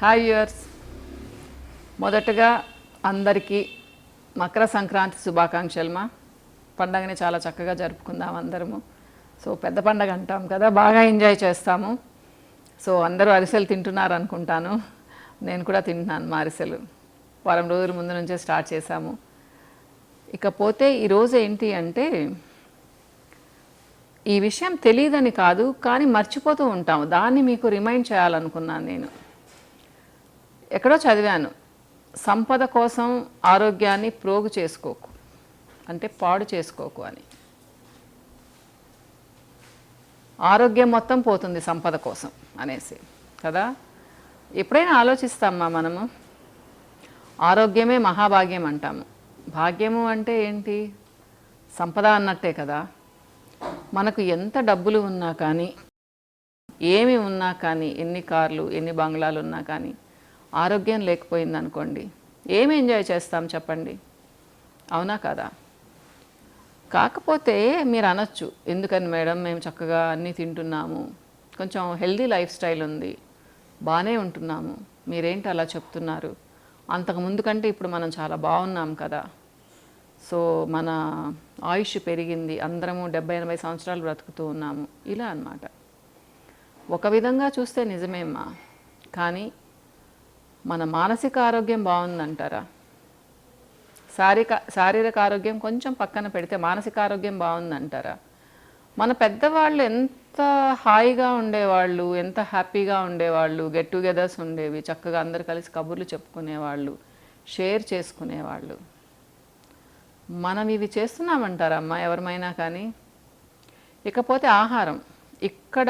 Hi viewers, మొదటగా అందరికీ మకర సంక్రాంతి శుభాకాంక్షలు. పండగని చాలా చక్కగా జరుపుకుందాం అందరము. సో పెద్ద పండగ అంటాం కదా, బాగా ఎంజాయ్ చేస్తాము. సో అందరూ అరిసెలు తింటున్నారు అనుకుంటాను. నేను కూడా తింటున్నాను మా అరిసెలు. వారం రోజుల ముందు నుంచే స్టార్ట్ చేశాము. ఇకపోతే ఈరోజు ఏంటి అంటే, ఈ విషయం తెలియదని కాదు కానీ మర్చిపోతూ ఉంటాము. దాన్ని మీకు రిమైండ్ చేయాలనుకున్నాను. నేను ఎక్కడో చదివాను, సంపద కోసం ఆరోగ్యాన్ని ప్రోగు చేసుకోకు, అంటే పాడు చేసుకోకు అని. ఆరోగ్యం మొత్తం పోతుంది సంపద కోసం అనేసి కదా. ఎప్పుడైనా ఆలోచిస్తామా మనము? ఆరోగ్యమే మహాభాగ్యం అంటాము. భాగ్యము అంటే ఏంటి? సంపద అన్నట్టే కదా. మనకు ఎంత డబ్బులు ఉన్నా కానీ, ఏమి ఉన్నా కానీ, ఎన్ని కార్లు ఎన్ని బంగ్లాలు ఉన్నా కానీ, ఆరోగ్యం లేకపోయింది అనుకోండి, ఏమి ఎంజాయ్ చేస్తాం చెప్పండి? అవునా కదా? కాకపోతే మీరు అనొచ్చు, ఎందుకని మేడం మేము చక్కగా అన్నీ తింటున్నాము, కొంచెం హెల్దీ లైఫ్ స్టైల్ ఉంది, బాగానే ఉంటున్నాము, మీరేంటి అలా చెప్తున్నారు? అంతకుముందు కంటే ఇప్పుడు మనం చాలా బాగున్నాం కదా. సో మన ఆయుష్ పెరిగింది, అందరము 70-80 సంవత్సరాలు బ్రతుకుతూ ఉన్నాము, ఇలా అన్నమాట. ఒక విధంగా చూస్తే నిజమేమ్మా. కానీ మన మానసిక ఆరోగ్యం బాగుందంటారా? శారీరక ఆరోగ్యం కొంచెం పక్కన పెడితే మానసిక ఆరోగ్యం బాగుందంటారా? మన పెద్దవాళ్ళు ఎంత హాయిగా ఉండేవాళ్ళు, ఎంత హ్యాపీగా ఉండేవాళ్ళు, గెట్ టుగెదర్స్ ఉండేవి, చక్కగా అందరు కలిసి కబుర్లు చెప్పుకునేవాళ్ళు, షేర్ చేసుకునేవాళ్ళు. మనం ఇవి చేస్తున్నామంటారమ్మా ఎవరమైనా కానీ? ఇకపోతే ఆహారం, ఇక్కడ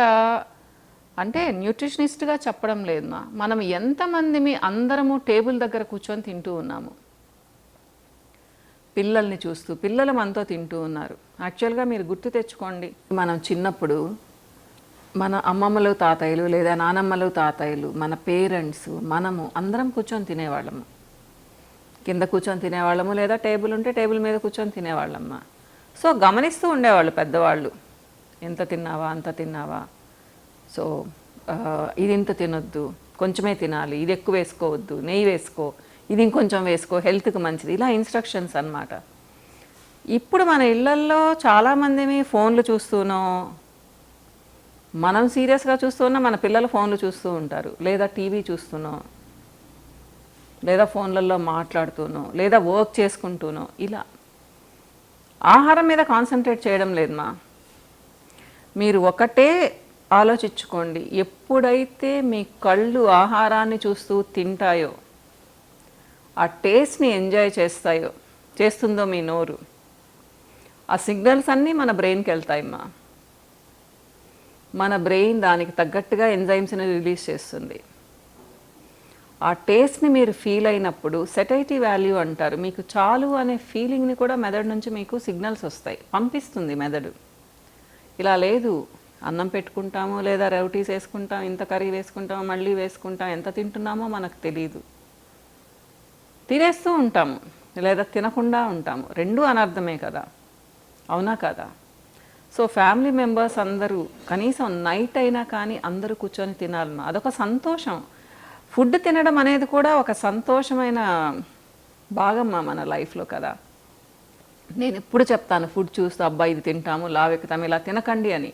అంటే న్యూట్రిషనిస్ట్గా చెప్పడం లేదు మా, మనం ఎంతమంది అందరము టేబుల్ దగ్గర కూర్చొని తింటూ ఉన్నాము, పిల్లల్ని చూస్తూ, పిల్లలు మనతో తింటూ ఉన్నారు. యాక్చువల్గా మీరు గుర్తు తెచ్చుకోండి, మనం చిన్నప్పుడు మన అమ్మమ్మలు తాతయ్యలు లేదా నానమ్మలు తాతయ్యలు, మన పేరెంట్స్, మనము అందరం కూర్చొని తినేవాళ్ళము. కింద కూర్చొని తినేవాళ్ళము, లేదా టేబుల్ ఉంటే టేబుల్ మీద కూర్చొని తినేవాళ్ళమ్మ. సో గమనిస్తూ ఉండేవాళ్ళు పెద్దవాళ్ళు, ఎంత తిన్నావా, అంత తిన్నావా, సో ఇది ఇంత తినొద్దు, కొంచెమే తినాలి, ఇది ఎక్కువ వేసుకోవద్దు, నెయ్యి వేసుకో, ఇది ఇంకొంచెం వేసుకో, హెల్త్కి మంచిది, ఇలా ఇన్స్ట్రక్షన్స్ అన్నమాట. ఇప్పుడు మన ఇళ్లల్లో చాలామంది ఫోన్లు చూస్తూనో, మనం సీరియస్గా చూస్తూనో మన పిల్లలు ఫోన్లు చూస్తూ ఉంటారు, లేదా టీవీ చూస్తూనో, లేదా ఫోన్లలో మాట్లాడుతూనో, లేదా వర్క్ చేసుకుంటూనో, ఇలా ఆహారం మీద కాన్సన్ట్రేట్ చేయడం లేదమ్మా. మీరు ఒకటే ఆలోచించుకోండి, ఎప్పుడైతే మీ కళ్ళు ఆహారాన్ని చూస్తూ తింటాయో, ఆ టేస్ట్ని ఎంజాయ్ చేస్తుందో మీ నోరు, ఆ సిగ్నల్స్ అన్నీ మన బ్రెయిన్కి వెళ్తాయమ్మా. మన బ్రెయిన్ దానికి తగ్గట్టుగా ఎంజైమ్స్ని రిలీజ్ చేస్తుంది. ఆ టేస్ట్ని మీరు ఫీల్ అయినప్పుడు సెటైటీ వాల్యూ అంటారు, మీకు చాలు అనే ఫీలింగ్ని కూడా మెదడు నుంచి మీకు సిగ్నల్స్ వస్తాయి, పంపిస్తుంది మెదడు. ఇలా లేదు, అన్నం పెట్టుకుంటాము, లేదా రోటీస్ వేసుకుంటాం, ఇంత కర్రీ వేసుకుంటాము, మళ్ళీ వేసుకుంటాం, ఎంత తింటున్నామో మనకు తెలియదు, తినేస్తూ ఉంటాము, లేదా తినకుండా ఉంటాము, రెండూ అనర్థమే కదా. అవునా కదా? సో ఫ్యామిలీ మెంబర్స్ అందరూ కనీసం నైట్ అయినా కానీ అందరూ కూర్చొని తినాలన్నా, అదొక సంతోషం. ఫుడ్ తినడం అనేది కూడా ఒక సంతోషమైన భాగమ్మా మన లైఫ్లో కదా. నేను ఎప్పుడు చెప్తాను, ఫుడ్ చూస్తూ అబ్బాయి ఇది తింటాము, లావెక్కుతాము, ఇలా తినకండి అని.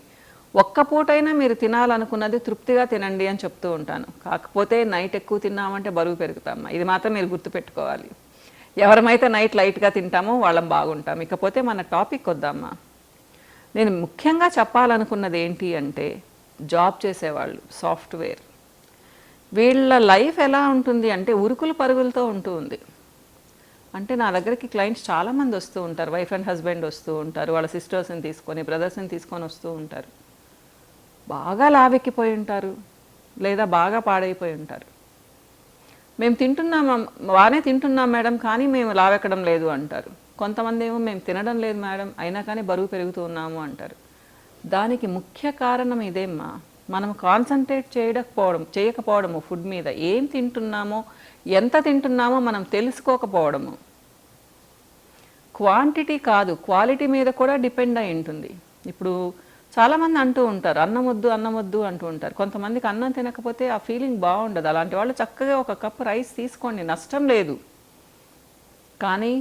ఒక్క పూటైనా మీరు తినాలనుకున్నది తృప్తిగా తినండి అని చెప్తూ ఉంటాను. కాకపోతే నైట్ ఎక్కువ తిన్నామంటే బరువు పెరుగుతామా, ఇది మాత్రం మీరు గుర్తుపెట్టుకోవాలి. ఎవరమైతే నైట్ లైట్గా తింటామో వాళ్ళం బాగుంటాం. ఇకపోతే మన టాపిక్ వద్దామా. నేను ముఖ్యంగా చెప్పాలనుకున్నది ఏంటి అంటే, జాబ్ చేసేవాళ్ళు, సాఫ్ట్వేర్, వీళ్ళ లైఫ్ ఎలా ఉంటుంది అంటే ఉరుకులు పరుగులతో ఉంటూ ఉంది. అంటే నా దగ్గరికి క్లయింట్స్ చాలామంది వస్తూ ఉంటారు, వైఫ్ అండ్ హస్బెండ్ వస్తూ ఉంటారు, వాళ్ళ సిస్టర్స్ని తీసుకొని, బ్రదర్స్ని తీసుకొని వస్తూ ఉంటారు. బాగా లావెక్కిపోయి ఉంటారు, లేదా బాగా పాడైపోయి ఉంటారు. మేము తింటున్నాము, బాగానే తింటున్నాం మేడం, కానీ మేము లావెక్కడం లేదు అంటారు. కొంతమంది ఏమో మేము తినడం లేదు మేడం, అయినా కానీ బరువు పెరుగుతూ ఉన్నాము అంటారు. దానికి ముఖ్య కారణం ఇదేమ్మా, మనం కాన్సన్ట్రేట్ చేయకపోవడము ఫుడ్ మీద. ఏం తింటున్నామో, ఎంత తింటున్నామో మనం తెలుసుకోకపోవడము. క్వాంటిటీ కాదు, క్వాలిటీ మీద కూడా డిపెండ్ అయి ఉంటుంది. ఇప్పుడు చాలామంది అంటూ ఉంటారు అన్నం వద్దు అన్నం వద్దు అంటూ ఉంటారు. కొంతమందికి అన్నం తినకపోతే ఆ ఫీలింగ్ బాగుండదు. అలాంటి వాళ్ళు చక్కగా ఒక కప్పు రైస్ తీసుకోండి, నష్టం లేదు. కానీ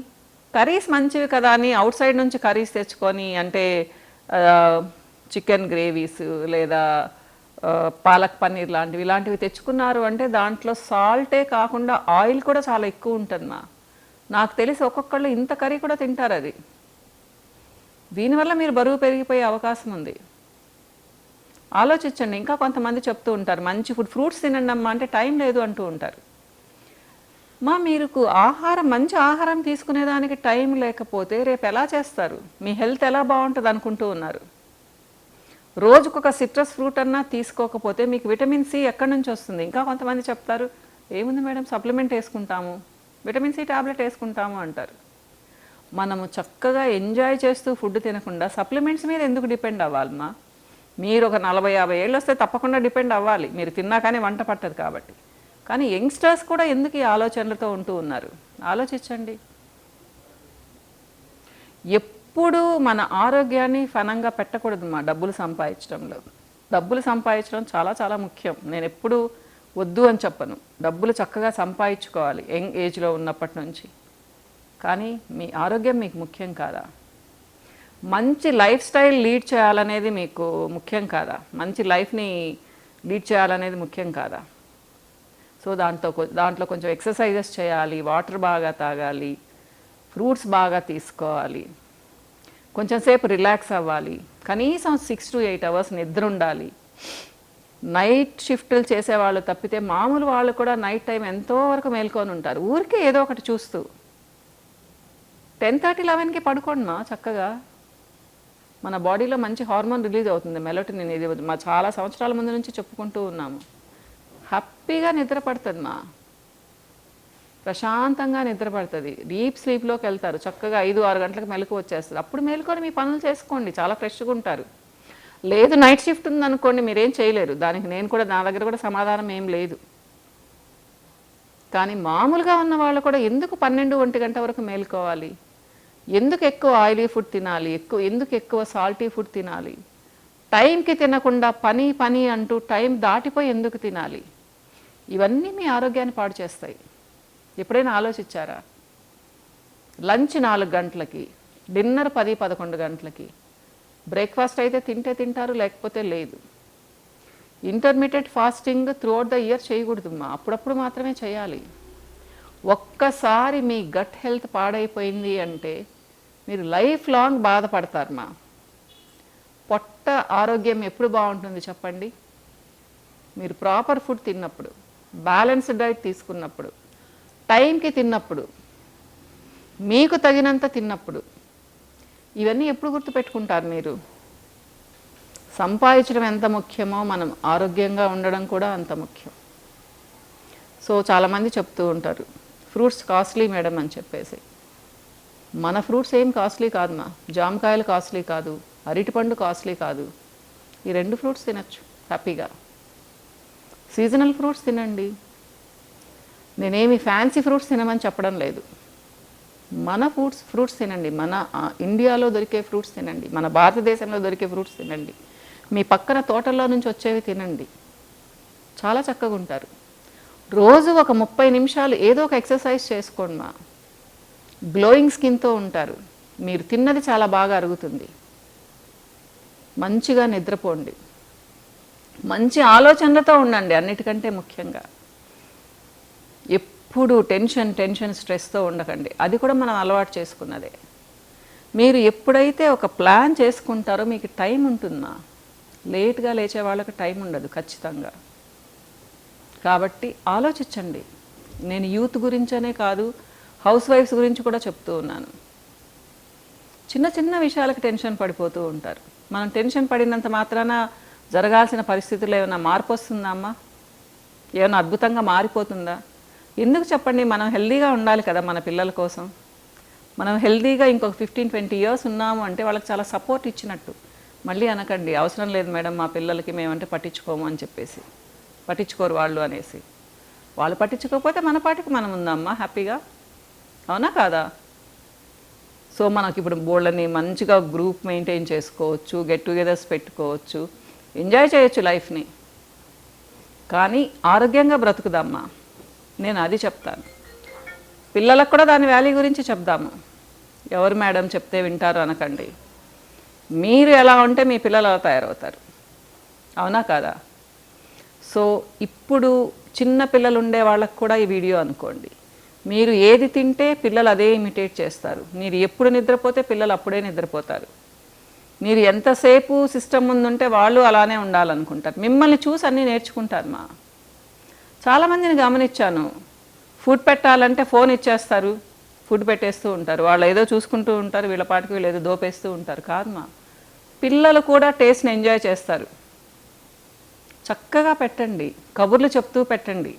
కర్రీస్ మంచివి కదా అని అవుట్ సైడ్ నుంచి కర్రీస్ తెచ్చుకొని, అంటే చికెన్ గ్రేవీస్ లేదా పాలక్ పన్నీర్ లాంటివి ఇలాంటివి తెచ్చుకున్నారు అంటే దాంట్లో సాల్టే కాకుండా ఆయిల్ కూడా చాలా ఎక్కువ ఉంటుంది. నాకు తెలిసి ఒక్కొక్కళ్ళు ఇంత కర్రీ కూడా తింటారు. అది దీనివల్ల మీరు బరువు పెరిగిపోయే అవకాశం ఉంది. ఆలోచించండి. ఇంకా కొంతమంది చెప్తూ ఉంటారు మంచి ఫుడ్, ఫ్రూట్స్ తినండి అమ్మా అంటే టైం లేదు అంటూ ఉంటారు. మీకు ఆహారం, మంచి ఆహారం తీసుకునేదానికి టైం లేకపోతే రేపు ఎలా చేస్తారు? మీ హెల్త్ ఎలా బాగుంటుంది అనుకుంటూ ఉన్నారు? రోజుకొక సిట్రస్ ఫ్రూట్ అన్నా తీసుకోకపోతే మీకు విటమిన్ సి ఎక్కడి నుంచి వస్తుంది? ఇంకా కొంతమంది చెప్తారు ఏముంది మేడం సప్లిమెంట్ వేసుకుంటాము, విటమిన్ సి టాబ్లెట్ వేసుకుంటాము అంటారు. మనము చక్కగా ఎంజాయ్ చేస్తూ ఫుడ్ తినకుండా సప్లిమెంట్స్ మీద ఎందుకు డిపెండ్ అవ్వాలమ్మా? మీరు ఒక 40-50 ఏళ్ళు వస్తే తప్పకుండా డిపెండ్ అవ్వాలి, మీరు తిన్నా కానీ వంట పట్టదు కాబట్టి. కానీ యంగ్స్టర్స్ కూడా ఎందుకు ఈ ఆలోచనలతో ఉంటూ ఉన్నారు? ఆలోచించండి. ఎప్పుడు మన ఆరోగ్యాన్ని ఫనంగా పెట్టకూడదు డబ్బులు సంపాదించడంలో. డబ్బులు సంపాదించడం చాలా చాలా ముఖ్యం. నేను ఎప్పుడు వద్దు అని చెప్పను. డబ్బులు చక్కగా సంపాదించుకోవాలి యంగ్ ఏజ్లో ఉన్నప్పటి నుంచి. కానీ మీ ఆరోగ్యం మీకు ముఖ్యం కాదా? మంచి లైఫ్ స్టైల్ లీడ్ చేయాలనేది మీకు ముఖ్యం కాదా? మంచి లైఫ్ని లీడ్ చేయాలనేది ముఖ్యం కాదా? సో దాంట్లో కొంచెం ఎక్సర్సైజెస్ చేయాలి, వాటర్ బాగా తాగాలి, ఫ్రూట్స్ బాగా తీసుకోవాలి, కొంచెం సేపు రిలాక్స్ అవ్వాలి, కనీసం 6 to 8 అవర్స్ నిద్ర ఉండాలి. నైట్ షిఫ్ట్లు చేసేవాళ్ళు తప్పితే మామూలు వాళ్ళు కూడా నైట్ టైం ఎంతో వరకు మేల్కొని ఉంటారు, ఊరికే ఏదో ఒకటి చూస్తూ. 10:30-11కి పడుకోండి చక్కగా. మన బాడీలో మంచి హార్మోన్ రిలీజ్ అవుతుంది, మెలటోనిన్. ఇది చాలా సంవత్సరాల ముందు నుంచి చెప్పుకుంటూ ఉన్నాము. హ్యాపీగా నిద్ర పడుతుంది ప్రశాంతంగా నిద్ర పడుతుంది. డీప్ స్లీప్లోకి వెళ్తారు, చక్కగా 5-6 గంటలకు మెలకు వచ్చేస్తుంది. అప్పుడు మేలుకొని మీ పనులు చేసుకోండి, చాలా ఫ్రెష్గా ఉంటారు. లేదు నైట్ షిఫ్ట్ ఉందనుకోండి, మీరేం చేయలేరు. దానికి నా దగ్గర కూడా సమాధానం ఏం లేదు. కానీ మామూలుగా ఉన్న వాళ్ళు కూడా ఎందుకు 12-1 గంట వరకు మేలుకోవాలి? ఎందుకు ఎక్కువ ఆయిలీ ఫుడ్ తినాలి? ఎందుకు ఎక్కువ సాల్టీ ఫుడ్ తినాలి? టైంకి తినకుండా పని పని అంటూ టైం దాటిపోయి ఎందుకు తినాలి? ఇవన్నీ మీ ఆరోగ్యాన్ని పాడు చేస్తాయి. ఎప్పుడైనా ఆలోచించారా? లంచ్ 4 గంటలకి, డిన్నర్ 10-11 గంటలకి, బ్రేక్ఫాస్ట్ అయితే తింటే తింటారు, లేకపోతే లేదు. Intermediate fasting throughout the year చేయకూడదు అప్పుడప్పుడు మాత్రమే చేయాలి. ఒక్కసారి మీ గట్ హెల్త్ పాడైపోయింది అంటే మీరు లైఫ్ లాంగ్ బాధపడతారు పొట్ట ఆరోగ్యం ఎప్పుడు బాగుంటుంది చెప్పండి? మీరు ప్రాపర్ ఫుడ్ తిన్నప్పుడు, బ్యాలెన్స్డ్ డైట్ తీసుకున్నప్పుడు, టైంకి తిన్నప్పుడు, మీకు తగినంత తిన్నప్పుడు. ఇవన్నీ ఎప్పుడు గుర్తుపెట్టుకుంటారు మీరు? సంపాదించడం ఎంత ముఖ్యమో మనం ఆరోగ్యంగా ఉండడం కూడా అంత ముఖ్యం. సో చాలామంది చెప్తూ ఉంటారు ఫ్రూట్స్ కాస్ట్లీ మేడం అని చెప్పేసి. మన ఫ్రూట్స్ ఏం కాస్ట్లీ కాదు జామకాయలు కాస్ట్లీ కాదు, అరటిపండు కాస్ట్లీ కాదు. ఈ 2 ఫ్రూట్స్ తినచ్చు హ్యాపీగా. సీజనల్ ఫ్రూట్స్ తినండి. నేనేమి ఫ్యాన్సీ ఫ్రూట్స్ తినమని చెప్పడం లేదు. మన ఫ్రూట్స్ తినండి, మన ఇండియాలో దొరికే ఫ్రూట్స్ తినండి, మన భారతదేశంలో దొరికే ఫ్రూట్స్ తినండి, మీ పక్కన తోటల్లో నుంచి వచ్చేవి తినండి. చాలా చక్కగా ఉంటారు. రోజు ఒక 30 నిమిషాలు ఏదో ఒక ఎక్సర్సైజ్ చేసుకోండి గ్లోయింగ్ స్కిన్తో ఉంటారు. మీరు తిన్నది చాలా బాగా అరుగుతుంది. మంచిగా నిద్రపోండి, మంచి ఆలోచనలతో ఉండండి. అన్నిటికంటే ముఖ్యంగా ఎప్పుడు టెన్షన్ స్ట్రెస్తో ఉండకండి. అది కూడా మనం అలవాటు చేసుకున్నదే. మీరు ఎప్పుడైతే ఒక ప్లాన్ చేసుకుంటారో మీకు టైం ఉంటుందా? లేట్గా లేచే వాళ్ళకి టైం ఉండదు ఖచ్చితంగా. కాబట్టి ఆలోచించండి. నేను యూత్ గురించనే కాదు, హౌస్ వైఫ్స్ గురించి కూడా చెప్తూ ఉన్నాను. చిన్న చిన్న విషయాలకు టెన్షన్ పడిపోతూ ఉంటారు. మనం టెన్షన్ పడినంత మాత్రాన జరగాల్సిన పరిస్థితుల్లో ఏమైనా మార్పు వస్తుందా అమ్మా? ఏమైనా అద్భుతంగా మారిపోతుందా? ఎందుకు చెప్పండి? మనం హెల్దీగా ఉండాలి కదా మన పిల్లల కోసం. మనం హెల్దీగా ఇంకొక 15-20 ఇయర్స్ ఉన్నాము అంటే వాళ్ళకి చాలా సపోర్ట్ ఇచ్చినట్టు. మళ్ళీ అనకండి అవసరం లేదు మేడం మా పిల్లలకి మేమంటే పట్టించుకోము అని చెప్పేసి. పట్టించుకోరు వాళ్ళు అనేసి. వాళ్ళు పట్టించుకోకపోతే మన పాటికి మనం ఉందామా హ్యాపీగా? అవునా కాదా? సో మనకి ఇప్పుడు బోళ్ళని మంచిగా గ్రూప్ మెయింటైన్ చేసుకోవచ్చు, గెట్ టుగెదర్స్ పెట్టుకోవచ్చు, ఎంజాయ్ చేయొచ్చు లైఫ్ని. కానీ ఆరోగ్యంగా బ్రతుకుదమ్మా, నేను అది చెప్తాను. పిల్లలకు కూడా దాని వాల్యూ గురించి చెప్దాము. ఎవరు మేడం చెప్తే వింటారు అనకండి. మీరు ఎలా ఉంటే మీ పిల్లలు అలా తయారవుతారు, అవునా కాదా? సో ఇప్పుడు చిన్న పిల్లలు ఉండే వాళ్ళకు కూడా ఈ వీడియో అనుకోండి. మీరు ఏది తింటే పిల్లలు అదే ఇమిటేట్ చేస్తారు. మీరు ఎప్పుడు నిద్రపోతే పిల్లలు అప్పుడే నిద్రపోతారు. మీరు ఎంతసేపు సిస్టమ్ ముందుంటే వాళ్ళు అలానే ఉండాలనుకుంటారు. మిమ్మల్ని చూసి అన్నీ నేర్చుకుంటారు. చాలామందిని గమనించాను, ఫుడ్ పెట్టాలంటే ఫోన్ ఇచ్చేస్తారు, ఫుడ్ పెట్టేస్తూ ఉంటారు. వాళ్ళు ఏదో చూసుకుంటూ ఉంటారు, వీళ్ళ పాటికి వీళ్ళు ఏదో దోపేస్తూ ఉంటారు. కాదమ్మా, పిల్లలు కూడా టేస్ట్ని ఎంజాయ్ చేస్తారు. చక్కగా పెట్టండి, కబుర్లు చెప్తూ పెట్టండి,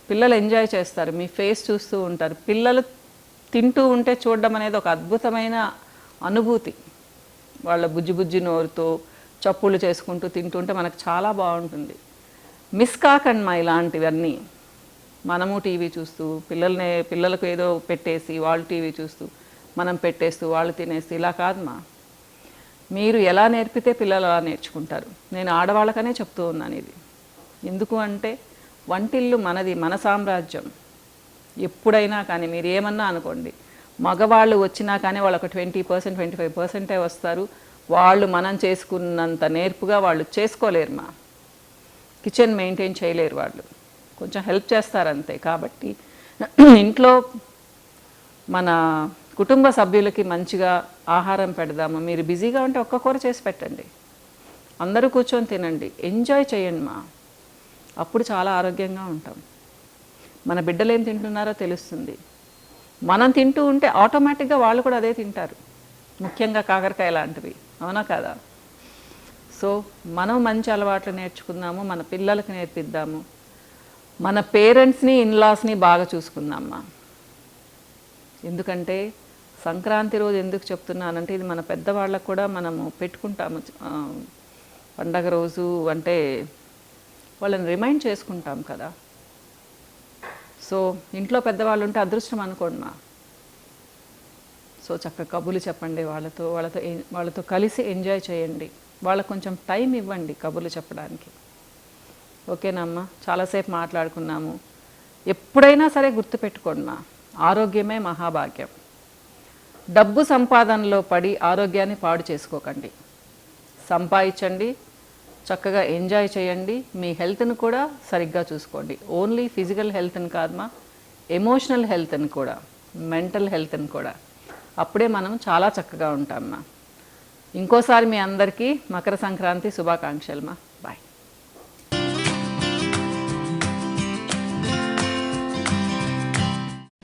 పిల్లలు ఎంజాయ్ చేస్తారు. మీ ఫేస్ చూస్తూ ఉంటారు. పిల్లలు తింటూ ఉంటే చూడడం అనేది ఒక అద్భుతమైన అనుభూతి. వాళ్ళ బుజ్జి బుజ్జి నోరుతో చప్పుళ్ళు చేసుకుంటూ తింటుంటే మనకు చాలా బాగుంటుంది. మిస్ కాకండి మా ఇలాంటివన్నీ. మనము టీవీ చూస్తూ పిల్లలకు ఏదో పెట్టేసి వాళ్ళు టీవీ చూస్తూ మనం పెట్టేస్తూ వాళ్ళు తినేస్తూ ఇలా కాదమ్మా. మీరు ఎలా నేర్పితే పిల్లలు అలా నేర్చుకుంటారు. నేను ఆడవాళ్ళకనే చెప్తూ ఉన్నాను ఇది. ఎందుకు అంటే వంటిల్లు మనది, మన సామ్రాజ్యం. ఎప్పుడైనా కానీ మీరు ఏమన్నా అనుకోండి, మగవాళ్ళు వచ్చినా కానీ వాళ్ళు ఒక 20% 25% వస్తారు. వాళ్ళు మనం చేసుకున్నంత నేర్పుగా వాళ్ళు చేసుకోలేరు. కిచెన్ మెయింటైన్ చేయలేరు. వాళ్ళు కొంచెం హెల్ప్ చేస్తారంతే. కాబట్టి ఇంట్లో మన కుటుంబ సభ్యులకి మంచిగా ఆహారం పెడదాము. మీరు బిజీగా ఉంటే ఒక్క కూర చేసి పెట్టండి, అందరూ కూర్చొని తినండి, ఎంజాయ్ చేయండి. అప్పుడు చాలా ఆరోగ్యంగా ఉంటాం. మన బిడ్డలు ఏం తింటున్నారో తెలుస్తుంది. మనం తింటూ ఉంటే ఆటోమేటిక్గా వాళ్ళు కూడా అదే తింటారు, ముఖ్యంగా కాకరకాయ లాంటివి, అవునా కదా? సో మనం మంచి అలవాట్లు నేర్చుకుందాము, మన పిల్లలకు నేర్పిద్దాము, మన పేరెంట్స్ని ఇన్లాస్ని బాగా చూసుకుందామా. ఎందుకంటే సంక్రాంతి రోజు ఎందుకు చెప్తున్నానంటే ఇది మన పెద్దవాళ్ళకు కూడా మనము పెట్టుకుంటాము పండగ రోజు, అంటే వాళ్ళని రిమైండ్ చేసుకుంటాం కదా. సో ఇంట్లో పెద్దవాళ్ళు ఉంటే అదృష్టం అనుకోండి. సో చక్కగా కబుర్లు చెప్పండి, వాళ్ళతో కలిసి ఎంజాయ్ చేయండి. వాళ్ళకు కొంచెం టైం ఇవ్వండి కబుర్లు చెప్పడానికి. ఓకేనమ్మా, చాలాసేపు మాట్లాడుకున్నాము. ఎప్పుడైనా సరే గుర్తుపెట్టుకోండి, ఆరోగ్యమే మహాభాగ్యం. డబ్బు సంపాదనలో పడి ఆరోగ్యాన్ని పాడు చేసుకోకండి. సంపాదించండి, చక్కగా ఎంజాయ్ చేయండి, మీ హెల్త్ని కూడా సరిగ్గా చూసుకోండి. ఓన్లీ ఫిజికల్ హెల్త్ని కాదమ్మా, ఎమోషనల్ హెల్త్ని కూడా, మెంటల్ హెల్త్ని కూడా. అప్పుడే మనం చాలా చక్కగా ఉంటామమ్మా. ఇంకోసారి మీ అందరికీ మకర సంక్రాంతి శుభాకాంక్షలు.